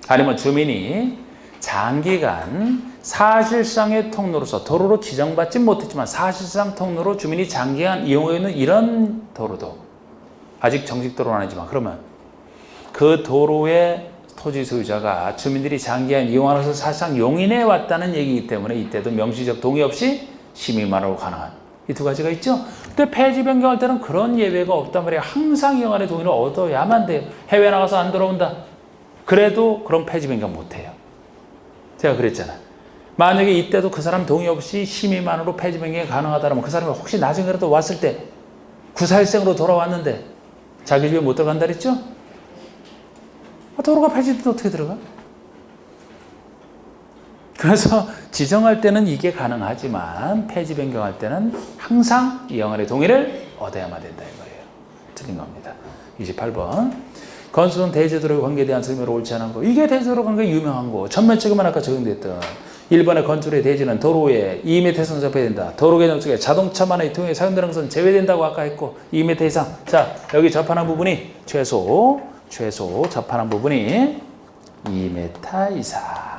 아니면 주민이 장기간 사실상의 통로로서 도로로 지정받지 못했지만 사실상 통로로 주민이 장기간 이용하고 있는 이런 도로도 아직 정식 도로는 아니지만 그러면 그 도로의 토지 소유자가 주민들이 장기간 이용하면서 사실상 용인해 왔다는 얘기이기 때문에 이때도 명시적 동의 없이 심의만으로 가능한 이 두 가지가 있죠. 근데 폐지 변경할 때는 그런 예외가 없단 말이에요. 항상 이용안의 동의를 얻어야만 돼요. 해외 나가서 안 들어온다. 그래도 그럼 폐지 변경 못해요. 제가 그랬잖아요. 만약에 이때도 그 사람 동의 없이 심의만으로 폐지 변경이 가능하다면 그 사람이 혹시 나중에라도 왔을 때 구사일생으로 돌아왔는데 자기 집에 못 들어간다 그랬죠? 도로가 폐지돼도 어떻게 들어가? 그래서 지정할 때는 이게 가능하지만 폐지 변경할 때는 항상 이용안의 동의를 얻어야만 된다 이거예요. 틀린 겁니다. 28번. 건수는 대제도로의 관계에 대한 설명으로 옳지 않은 거. 이게 대제도로 관계 유명한 거. 전면적으로만 아까 적용됐던 1번의 건축의 대지는 도로에 2m 이상 접해야 된다. 도로 개념 속에 자동차만의 통에 사용되는 것은 제외된다고 아까 했고 2m 이상. 자, 여기 접하는 부분이 최소 접하는 부분이 2m 이상.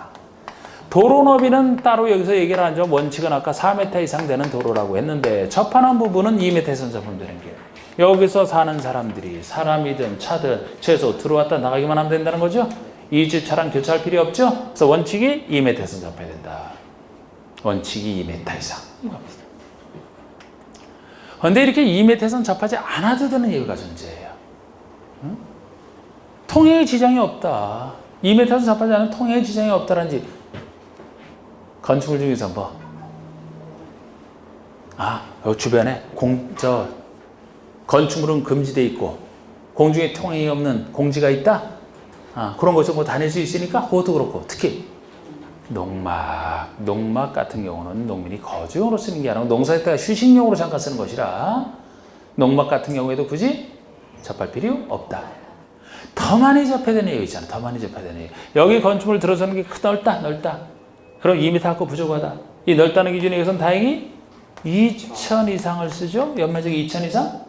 도로 너비는 따로 여기서 얘기를 하죠. 원칙은 아까 4m 이상 되는 도로라고 했는데 접하는 부분은 2m 이상 접하면 되는 게 여기서 사는 사람들이 사람이든 차든 최소 들어왔다 나가기만 하면 된다는 거죠. 이주 차량 교차할 필요 없죠. 그래서 원칙이 2m 이상 접해야 된다. 원칙이 2m 이상. 그런데 이렇게 2m 이상 접하지 않아도 되는 예외가 존재해요. 응? 통행에 지장이 없다. 2m 이상 접하지 않으면 통행에 지장이 없다는지 건축물 중에서 뭐 여기 주변에 건축물은 금지돼 있고 공중에 통행이 없는 공지가 있다. 그런 곳에 뭐 다닐 수 있으니까 그것도 그렇고 특히 농막 같은 경우는 농민이 거주용으로 쓰는 게 아니라 농사에다가 휴식용으로 잠깐 쓰는 것이라 농막 같은 경우에도 굳이 접할 필요 없다. 더 많이 접해야 되는 얘기 있잖아. 더 많이 접해야 되는 얘기. 여기 건축물 들어서는 게 넓다. 그럼 2m 갖고 부족하다. 이 넓다는 기준에 의해서는 다행히 2,000 이상을 쓰죠. 연면적이 2,000 이상.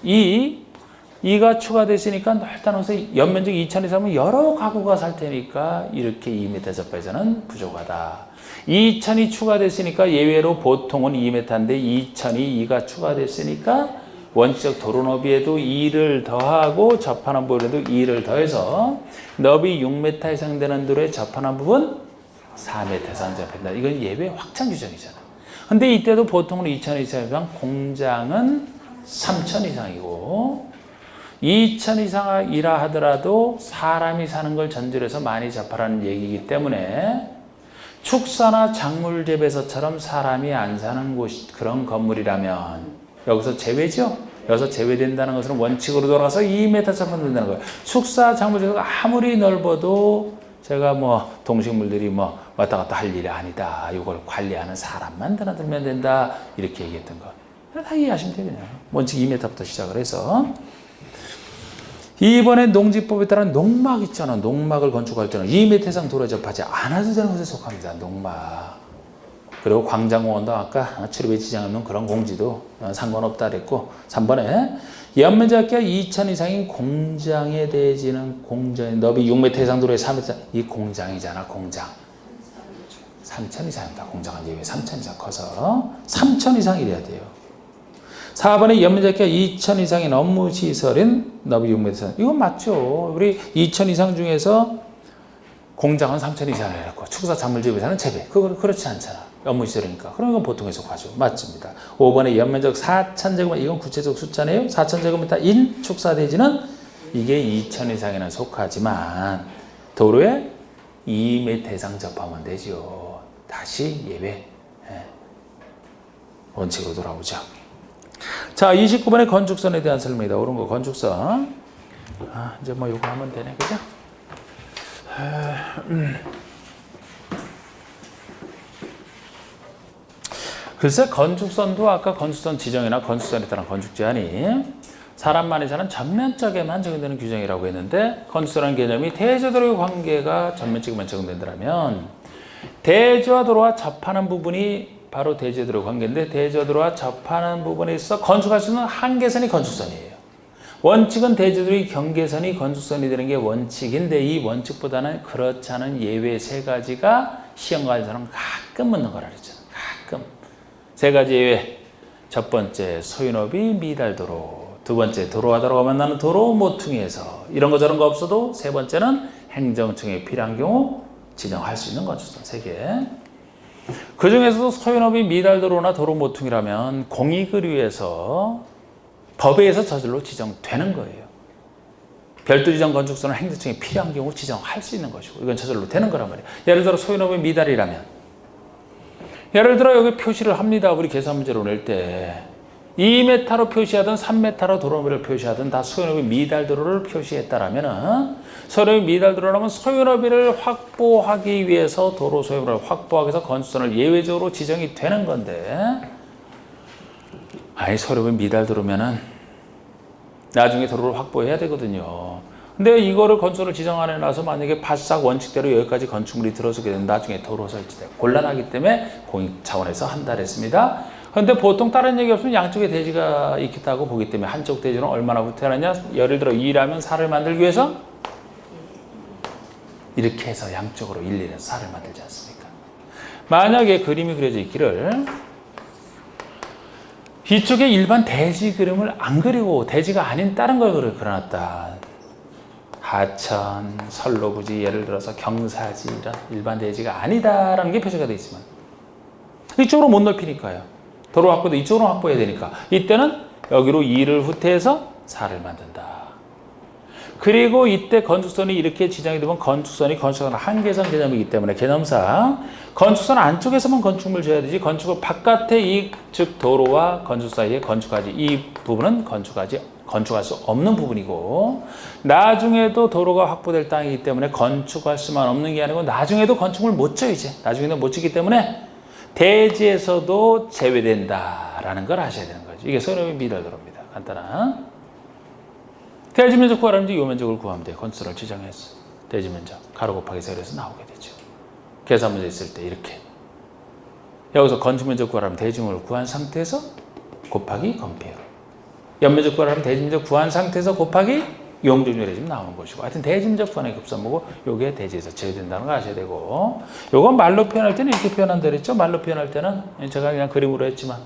2가 추가됐으니까 넓다는 것에 연면적이 2,000 이상이면 여러 가구가 살 테니까 이렇게 2m 접해서는 부족하다. 2,000이 추가됐으니까 예외로 보통은 2m인데 2,000이 2가 추가됐으니까 원칙적 도로 너비에도 2를 더하고 접하는 부분에도 2를 더해서 너비 6m 이상 되는 도로에 접하는 부분 4m 이상 접한다. 이건 예외 확장 규정이잖아. 근데 이때도 보통은 2,000 이상, 공장은 3,000 이상이고 2,000 이상이라 하더라도 사람이 사는 걸 전제로 해서 많이 접하라는 얘기이기 때문에 축사나 작물 재배소처럼 사람이 안 사는 곳 그런 건물이라면 여기서 제외죠. 여기서 제외된다는 것은 원칙으로 돌아가서 2m 접하면 된다는 거예요. 축사 작물 재배가 아무리 넓어도 제가 동식물들이 왔다 갔다 할 일이 아니다. 이걸 관리하는 사람만 드나들면 된다. 이렇게 얘기했던 거. 다 이해하시면 돼요. 그냥. 원칙 2m부터 시작을 해서. 이번에 농지법에 따른 농막 있잖아. 농막을 건축할 때는 2m 이상 도로에 접하지 않아도 되는 것에 속합니다. 농막. 그리고 광장공원도 아까 출입에 지장 없는 그런 공지도 상관없다 그랬고 3번에 연면적이 2,000 이상인 공장의 대지는 공장의 너비 6m 이상 도로에 3m 이 공장이잖아. 공장 3,000 이상입니다. 공장은 예외 3,000 이상 커서 3,000 이상이 돼야 돼요. 4번에 연면적이 2,000 이상인 업무시설인 너비 6m 이상 이건 맞죠. 우리 2,000 이상 중에서 공장은 3,000 이상이라고 축사 작물재배사는 재배 그거 그렇지 않잖아. 업무시설이니까. 그럼 이건 보통에 속하죠. 맞습니다. 5번에 연면적 4,000제곱미터 이건 구체적 숫자네요. 4,000제곱미터인 축사대지는 이게 2,000 이상에는 속하지만 도로에 2m 이상 접하면 되죠. 다시 예외 원칙으로 돌아오죠. 자, 29번에 건축선에 대한 설명이다. 옳은 거 건축선. 이제 요거 하면 되네. 그죠? 글쎄 건축선도 아까 건축선 지정이나 건축선에 따른 건축 제한이 사람만이 사는 전면적에만 적용되는 규정이라고 했는데 건축선이라는 개념이 대제도로의 관계가 전면적에만 적용된다면 대지와 도로와 접하는 부분이 바로 대지와 도로 관계인데 대지와 도로와 접하는 부분에 있어 건축할 수 있는 한계선이 건축선이에요. 원칙은 대지도의 경계선이 건축선이 되는 게 원칙인데 이 원칙보다는 그렇지 않은 예외 세 가지가 시험관에서는 가끔 묻는 거라 그랬잖아. 가끔. 세 가지 예외. 첫 번째 소유업이 미달도로. 두 번째 도로와 도로가 만나는 도로 모퉁이에서. 이런 거 저런 거 없어도 세 번째는 행정청에 필요한 경우 지정할 수 있는 건축선 세 개. 그 중에서도 소유업이 미달도로나 도로 모퉁이라면 공익을 위해서 법에 의해서 저절로 지정되는 거예요. 별도 지정 건축선은 행정청에 필요한 경우 지정할 수 있는 것이고 이건 저절로 되는 거란 말이에요. 예를 들어 소유업이 미달이라면 예를 들어 여기 표시를 합니다. 우리 계산 문제로 낼 때 2m로 표시하든 3m로 도로를 표시하든 다 소유업이 미달도로를 표시했다라면 소유업이 미달도로라면 소유업을 확보하기 위해서 도로 소유업을 확보하기 위해서 건축선을 예외적으로 지정이 되는 건데 아니 소유업이 미달도로면은 나중에 도로를 확보해야 되거든요. 근데 이거를 건축을 지정 안 해놔서 만약에 바싹 원칙대로 여기까지 건축물이 들어서게 되면 나중에 도로 설치돼 곤란하기 때문에 공익 차원에서 한다 했습니다. 그런데 보통 다른 얘기 없으면 양쪽에 대지가 있겠다고 보기 때문에 한쪽 대지는 얼마나 후퇴하느냐 예를 들어 2라면 4를 만들기 위해서 이렇게 해서 양쪽으로 일일해서 4를 만들지 않습니까? 만약에 그림이 그려져 있기를 이쪽에 일반 대지 그림을 안 그리고 대지가 아닌 다른 걸 그려놨다. 하천, 선로부지, 예를 들어서 경사지 이런 일반 대지가 아니다라는 게 표시가 되어 있으면 이쪽으로 못 넓히니까요. 도로 확보도 이쪽으로 확보해야 되니까 이때는 여기로 2를 후퇴해서 4를 만든다. 그리고 이때 건축선이 이렇게 지정이 되면 건축선이 건축선 한계선 개념이기 때문에 개념상 건축선 안쪽에서만 건축물 줘야 되지 건축을 바깥에 이 즉 도로와 건축 사이에 건축하지 이 부분은 건축할 수 없는 부분이고 나중에도 도로가 확보될 땅이기 때문에 건축할 수만 없는 게 아니고 나중에도 건축물 못 줘 이제 나중에도 못 짓기 때문에 대지에서도 제외된다라는 걸 아셔야 되는 거죠. 이게 소유업이 미달도로입니다. 간단한 대지 면적 구하라면 이 면적을 구하면 돼요. 건축선을 지정해서 대지 면적 가로 곱하기 세로에서 나오게 되죠. 계산 문제 있을 때 이렇게 여기서 건축 면적 구하라면 대지 면적을 구한 상태에서 곱하기 건폐율 연면적 구하라면 대지 면적 구한 상태에서 곱하기 용적률에 지금 나오는 것이고 하여튼 대지 면적 구하는 게 급선무고 요게 대지에서 제외된다는 걸 아셔야 되고 요건 말로 표현할 때는 이렇게 표현한다 그랬죠. 말로 표현할 때는 제가 그냥 그림으로 했지만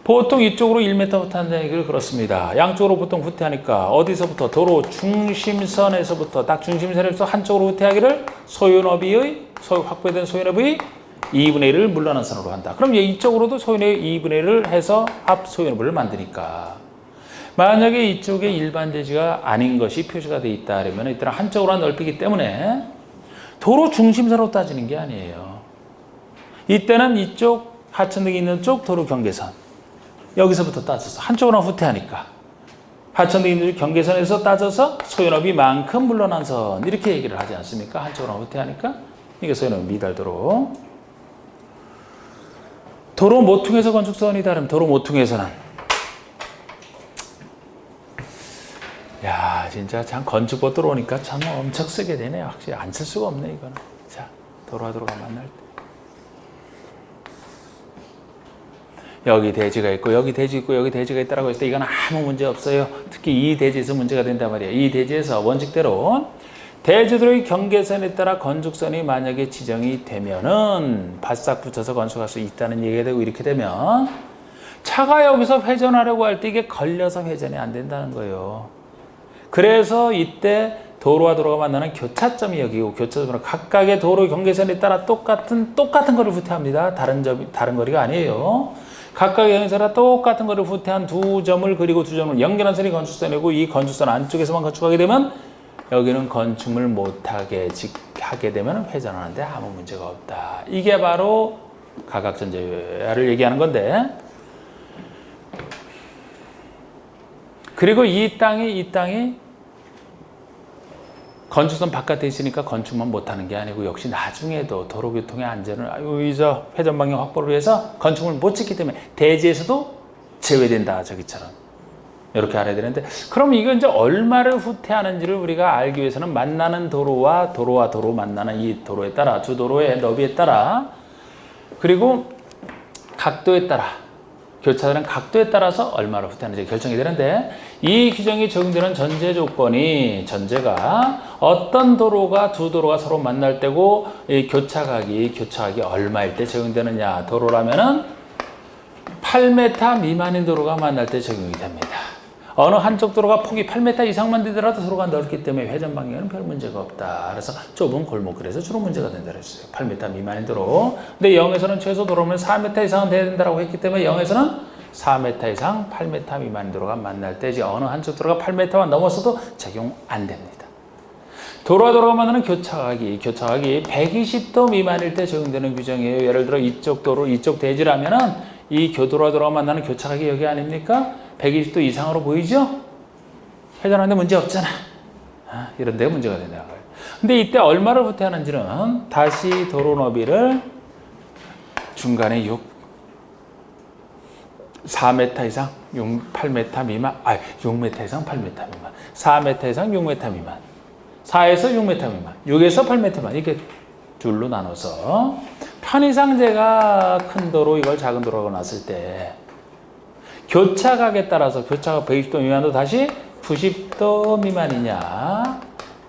보통 이쪽으로 1m부터 한다는 얘기를 그렇습니다. 양쪽으로 보통 후퇴하니까 어디서부터 도로 중심선에서부터 딱 중심선에서 한쪽으로 후퇴하기를 확보된 소유업의 2분의 1을 물러난 선으로 한다. 그럼 이쪽으로도 소유업의 2분의 1을 해서 합 소유업을 만드니까 만약에 이쪽에 일반 대지가 아닌 것이 표시가 되어 있다 그러면 이때는 한쪽으로 넓히기 때문에 도로 중심선으로 따지는 게 아니에요. 이때는 이쪽 하천 등이 있는 쪽 도로 경계선 여기서부터 따져서 한쪽으로 후퇴하니까 하천 등이 있는 경계선에서 따져서 소유업이 만큼 물러난 선 이렇게 얘기를 하지 않습니까? 한쪽으로 후퇴하니까 이게 소유업 미달도로 도로 모퉁이에서 건축선이 다르면 도로 모퉁이에서는 야 진짜 참 건축법 들어오니까 참 엄청 쓰게 되네요. 확실히 안 쓸 수가 없네 이거는. 자 도로와 도로가 만날 때 여기 대지가 있고 여기 대지 있고 여기 대지가 있다라고 했을 때 이건 아무 문제 없어요. 특히 이 대지에서 문제가 된단 말이에요. 이 대지에서 원칙대로 대지도로의 경계선에 따라 건축선이 만약에 지정이 되면은 바싹 붙여서 건축할 수 있다는 얘기가 되고 이렇게 되면 차가 여기서 회전하려고 할 때 이게 걸려서 회전이 안 된다는 거예요. 그래서 이때 도로와 도로가 만나는 교차점이 여기고 교차점으로 각각의 도로 경계선에 따라 똑같은 거리를 후퇴합니다. 다른 거리가 아니에요. 각각의 경계선에 똑같은 거리를 후퇴한 두 점을 그리고 두 점을 연결한 선이 건축선이고 이 건축선 안쪽에서만 건축하게 되면 여기는 건축물 못하게 하게 되면 회전하는데 아무 문제가 없다. 이게 바로 가각전제를 얘기하는 건데 그리고 이 땅이 건축선 바깥에 있으니까 건축만 못하는 게 아니고 역시 나중에도 도로교통의 안전을 의저 회전 방향 확보를 위해서 건축을 못 짓기 때문에 대지에서도 제외된다. 저기처럼 이렇게 알아야 되는데, 그럼 이거 이제 얼마를 후퇴하는지를 우리가 알기 위해서는 만나는 도로와 도로 만나는 이 도로에 따라, 두 도로의 너비에 따라, 그리고 각도에 따라, 교차하는 각도에 따라서 얼마를 후퇴하는지 결정이 되는데, 이 규정이 적용되는 전제 조건이, 전제가 어떤 도로가 두 도로가 서로 만날 때고 이 교차각이 얼마일 때 적용되느냐. 도로라면은 8m 미만인 도로가 만날 때 적용이 됩니다. 어느 한쪽 도로가 폭이 8m 이상만 되더라도 도로가 넓기 때문에 회전 방향에는 별 문제가 없다. 그래서 좁은 골목길에서 주로 문제가 된다 그랬어요. 8m 미만인 도로. 근데 0에서는 최소 도로면 4m 이상은 돼야 된다고 했기 때문에 0에서는 4m 이상 8m 미만인 도로가 만날 때지, 어느 한쪽 도로가 8m만 넘었어도 적용 안 됩니다. 도로가 만나는 교차각이 120도 미만일 때 적용되는 규정이에요. 예를 들어 이쪽 도로, 이쪽 대지라면은 이 도로가 만나는 교차각이 여기 아닙니까? 120도 이상으로 보이죠? 회전하는데 문제 없잖아. 이런 데가 문제가 된다는 거예요. 근데 이때 얼마를 후퇴하는지는 다시 도로 너비를 중간에 4m 이상 8m 미만, 6m 이상 8m 미만, 4m 이상 6m 미만, 4에서 6m 미만, 6에서 8m 미만, 이렇게 둘로 나눠서 편의상제가 큰 도로, 이걸 작은 도로라고 놨을 때 교차각에 따라서 교차각 120도 미만도 다시 90도 미만이냐,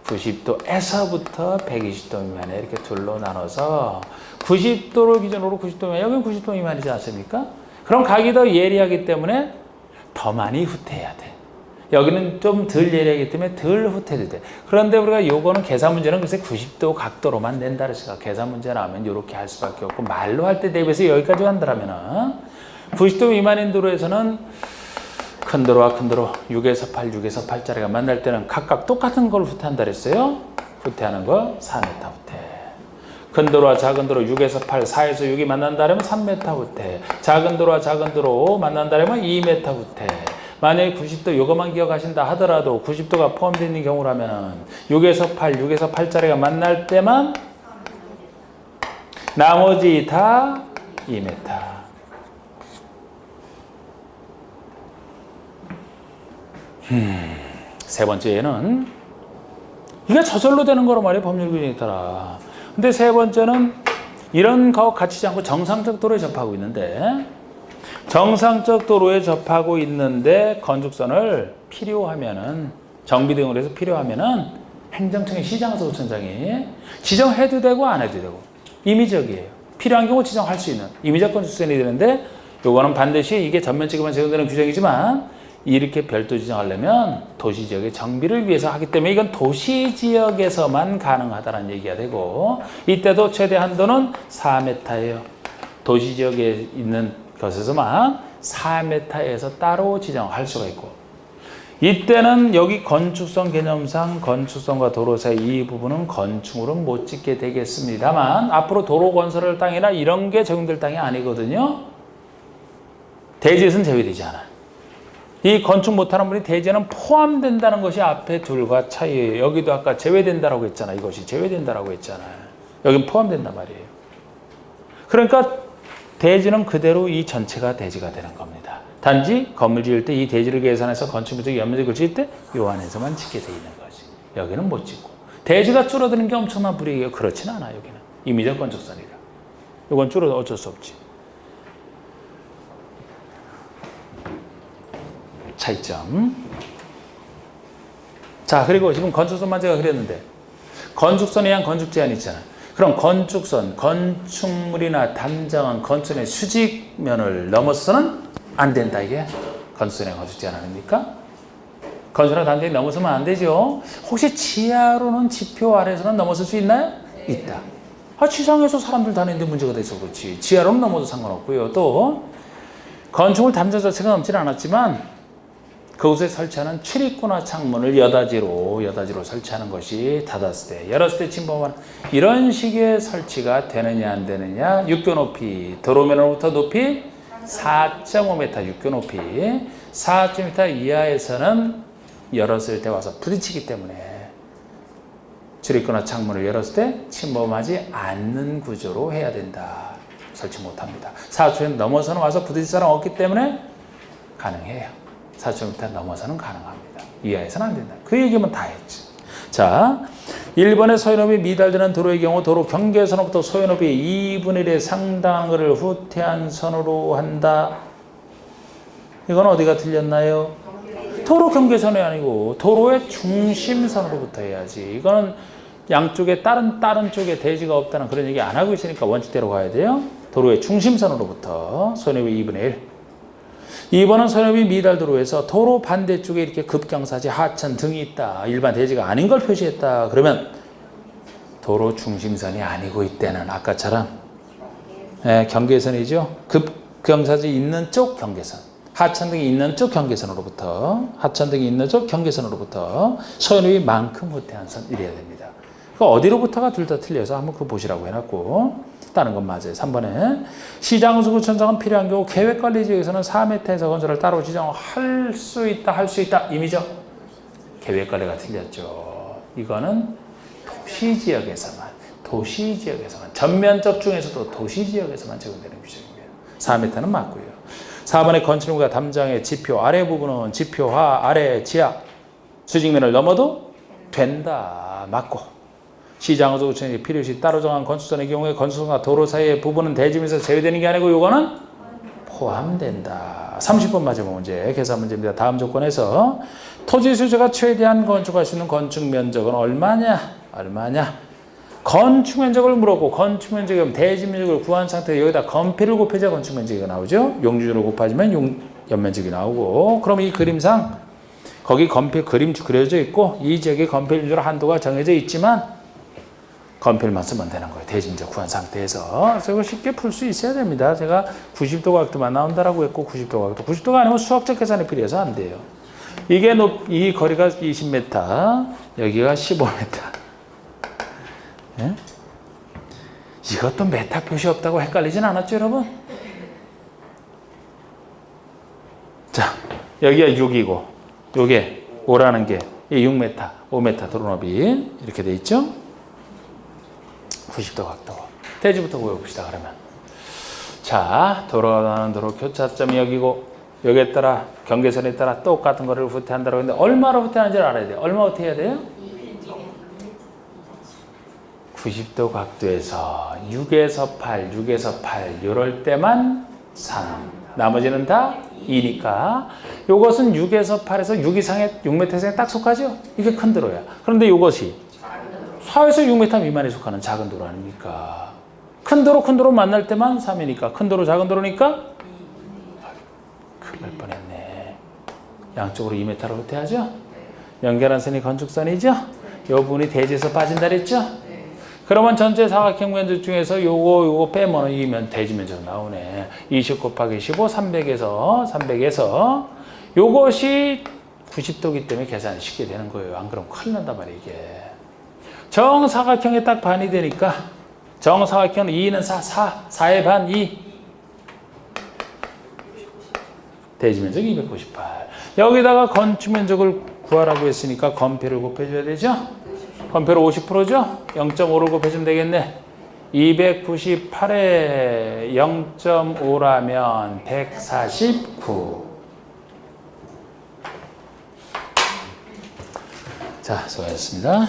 90도에서부터 120도 미만에 이렇게 둘로 나눠서 90도를 기준으로 90도 미만, 여기는 90도 미만이지 않습니까? 그럼 각이 더 예리하기 때문에 더 많이 후퇴해야 돼. 여기는 좀 덜 예리하기 때문에 덜 후퇴도 돼. 그런데 우리가 요거는 계산 문제는 글쎄 90도 각도로만 낸다 그랬으니까 계산 문제 나오면 이렇게 할 수밖에 없고, 말로 할 때 대비해서 여기까지 간다면은 90도 미만인 도로에서는 큰 도로와 큰 도로 6에서 8짜리가 만날 때는 각각 똑같은 걸 후퇴한다 그랬어요. 후퇴하는 거 4m 후퇴. 큰 도로와 작은 도로 6에서 8, 4에서 6이 만난다면 3m 후퇴. 작은 도로와 작은 도로 만난다면 2m 후퇴. 만약에 90도 요것만 기억하신다 하더라도 90도가 포함되어 있는 경우라면 6에서 8짜리가 만날 때만 나머지 다 2m. 세 번째는 이게 저절로 되는 거란 말이에요. 법률 규정에 따라. 근데 세 번째는 이런 거 갖추지 않고 정상적 도로에 접하고 있는데, 정상적 도로에 접하고 있는데 건축선을 필요하면은, 정비 등으로 해서 필요하면은 행정청의 시장소구청장이 지정해도 되고 안 해도 되고, 임의적이에요. 필요한 경우 지정할 수 있는 임의적 건축선이 되는데, 요거는 반드시 이게 전면적으로만 적용되는 규정이지만 이렇게 별도 지정하려면 도시지역의 정비를 위해서 하기 때문에 이건 도시지역에서만 가능하다는 얘기가 되고, 이때도 최대 한도는 4m예요. 도시지역에 있는 것에서만 4m에서 따로 지정할 수가 있고, 이때는 여기 건축성 개념상 건축성과 도로 사이 이 부분은 건축물은 못 짓게 되겠습니다만, 앞으로 도로 건설할 땅이나 이런 게 적용될 땅이 아니거든요. 대지에서는 제외되지 않아. 이 건축 못하는 분이 대지에는 포함된다는 것이 앞에 둘과 차이예요. 여기도 아까 제외된다라고 했잖아. 이것이 제외된다라고 했잖아요. 여긴 포함된단 말이에요. 그러니까 대지는 그대로 이 전체가 대지가 되는 겁니다. 단지 건물 지을 때 이 대지를 계산해서 건축물적 연면적을 지을 때 요 안에서만 짓게 돼 있는 거지. 여기는 못 짓고. 대지가 줄어드는 게 엄청난 불이익이에요. 그렇지는 않아. 여기는 임의적 건축선이라. 이건 줄어도 어쩔 수 없지. 차이점. 자, 그리고 지금 건축선만 제가 그렸는데, 건축선에 의한 건축 제한이 있잖아. 그럼 건축선, 건축물이나 담장은 건축선의 수직면을 넘어서는 안 된다. 이게 건축선의 건축 제한 아닙니까? 건축이나 담장이 넘어서면 안 되죠. 혹시 지하로는 지표 아래에서는 넘어설 수 있나요? 있다. 지상에서 사람들 다니는데 문제가 돼서 그렇지. 지하로는 넘어도 상관없고요. 또 건축물 담장 자체가 넘지는 않았지만 그곳에 설치하는 출입구나 창문을 여다지로 설치하는 것이 닫았을 때, 열었을 때 침범하는 이런 식의 설치가 되느냐 안 되느냐. 육교 높이, 도로면으로부터 높이 4.5m, 육교 높이 4.5m 이하에서는 열었을 때 와서 부딪히기 때문에 출입구나 창문을 열었을 때 침범하지 않는 구조로 해야 된다. 설치 못합니다. 4초에 넘어서는 와서 부딪힐 사람 없기 때문에 가능해요. 4.5m 넘어서는 가능합니다. 이하에서는 안 된다. 그 얘기면 다 했지. 자, 1번의 소유업이 미달되는 도로의 경우 도로 경계선으로부터 소유업이 2분의 1에 상당한 것을 후퇴한 선으로 한다. 이건 어디가 틀렸나요? 도로 경계선이 아니고 도로의 중심선으로부터 해야지. 이거는 양쪽에 다른 쪽에 대지가 없다는 그런 얘기 안 하고 있으니까 원칙대로 가야 돼요. 도로의 중심선으로부터 소유업이 2분의 1. 2번은 소유업이 미달도로에서 도로 반대쪽에 이렇게 급경사지, 하천 등이 있다. 일반 대지가 아닌 걸 표시했다. 그러면 도로 중심선이 아니고 이때는 아까처럼 경계선이죠. 급경사지 있는 쪽 경계선. 하천 등이 있는 쪽 경계선으로부터 소유업이 만큼 후퇴한 선 이래야 됩니다. 그 어디로부터가 둘 다 틀려서 한번 그거 보시라고 해놨고 다른 건 맞아요. 3번에 시장수구천장은 필요한 경우 계획관리지역에서는 4m에서 건설을 따로 지정할 수 있다 임이죠. 계획관리가 틀렸죠. 이거는 도시지역에서만 전면적 중에서도 도시지역에서만 적용되는 규정입니다. 4m는 맞고요. 4번의 건축물과 담장의 지표 아래 부분은 지표하 아래 지하 수직면을 넘어도 된다. 맞고 시장에서 우천이 필요시 따로 정한 건축선의 경우에 건축선과 도로 사이의 부분은 대지면에서 제외되는 게 아니고 이거는 포함된다. 30번 마지막 문제 계산 문제입니다. 다음 조건에서 토지 수조가 최대한 건축할 수 있는 건축 면적은 얼마냐? 건축 면적을 물었고 건축 면적이면 대지 면적을 구한 상태에 여기다 건폐를 곱해야 건축 면적이 나오죠. 용주로 곱하면 연면적이 나오고 그럼 이 그림상 거기 건폐 그림 그려져 있고 이 지역에 건폐 유주로 한도가 정해져 있지만 건필만 쓰면 되는 거예요. 대지면적 구한 상태에서. 그래서 이거 쉽게 풀 수 있어야 됩니다. 제가 90도 각도만 나온다라고 했고 90도 각도. 90도가 아니면 수학적 계산이 필요해서 안 돼요. 이게 이 거리가 20m, 여기가 15m. 예? 이것도 메타 표시 없다고 헷갈리진 않았죠, 여러분? 자, 여기가 6이고, 요게 5라는 게 6m, 5m 도로 너비 이렇게 돼 있죠? 90도 각도. 대지부터 구해봅시다, 그러면. 자, 돌아가는 도로 교차점이 여기고, 여기에 따라, 경계선에 따라 똑같은 거리를 후퇴한다고 했는데, 얼마로 후퇴하는지를 알아야 돼요. 얼마 후퇴해야 돼요? 90도 각도에서 6에서 8, 이럴 때만 3. 나머지는 다 2니까. 요것은 6에서 8에서 6 이상의, 6m 이상에 딱 속하죠? 이게 큰 도로야. 그런데 요것이 4에서 6m 미만에 속하는 작은 도로 아닙니까? 큰 도로 만날 때만 3이니까 큰 도로 작은 도로니까 큰일 날 뻔했네. 양쪽으로 2m로 후퇴하죠? 연결한 선이 건축선이죠? 요 부분이 대지에서 빠진다 그랬죠? 그러면 전체 사각형 면적 중에서 요거 빼면 이면 대지 면적 나오네. 20 곱하기 15, 300에서 요것이 90도기 때문에 계산이 쉽게 되는 거예요. 안 그러면 큰일 난단 말이에요, 이게. 정사각형에 딱 반이 되니까 정사각형은 2는 4의 반 2. 대지면적 298. 여기다가 건축면적을 구하라고 했으니까 건폐를 곱해줘야 되죠? 건폐를 50%죠? 0.5를 곱해주면 되겠네. 298에 0.5라면 149. 자, 수고하셨습니다.